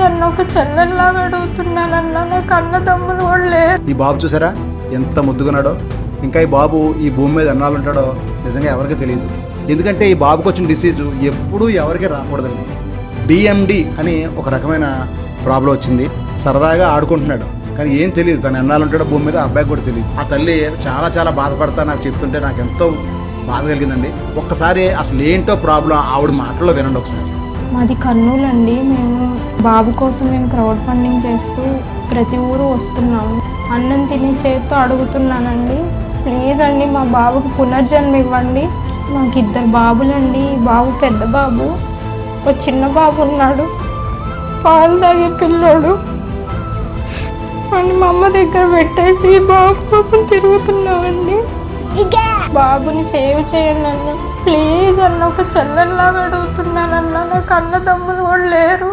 Please అన్న, ఒక చెల్లెల్లాగా అడుగుతున్నానన్నా, నాకు అన్నదమ్ములు కూడా లేరు. ఈ బాబు చూసారా ఎంత ముద్దుగున్నాడో. ఇంకా ఈ బాబు ఈ భూమి మీద ఎన్నాళ్ళు ఉంటాడో నిజంగా ఎవరికి తెలియదు. ఎందుకంటే ఈ బాబుకి వచ్చిన డిసీజు ఎప్పుడూ ఎవరికి రాకూడదండి. డిఎండి అని ఒక రకమైన ప్రాబ్లం వచ్చింది. సరదాగా ఆడుకుంటున్నాడు, కానీ ఏం తెలియదు తను ఎన్నాళ్ళు ఉంటాడో భూమి మీద. అబ్బాయికి కూడా తెలియదు. ఆ తల్లి చాలా చాలా బాధపడతా నాకు చెప్తుంటే నాకు ఎంతో బాధ కలిగిందండి. ఒక్కసారి అసలు ఏంటో ప్రాబ్లం ఆవిడ మాటల్లో వినండి ఒకసారి. మాది కర్నూలు అండి. మేము బాబు కోసం క్రౌడ్ ఫండింగ్ చేస్తూ ప్రతి ఊరు వస్తున్నాము. అన్నం తినే చేతితో అడుగుతున్నానండి, ప్లీజ్ అండి మా బాబుకి పునర్జన్మ ఇవ్వండి. మాకు 2 బాబులండి. బాబు పెద్ద బాబు, ఒక చిన్న బాబు ఉన్నాడు, పాలు తాగే పిల్లోడు అని మా అమ్మ దగ్గర పెట్టేసి బాబు కోసం తిరుగుతున్నామండి. బాబుని సేవ్ చేయండి అన్న, ప్లీజ్ అన్న, ఒక చెల్లెల్లాగా అడుగుతున్నానన్నా, నాకు అన్నదమ్ములు కూడా లేరు.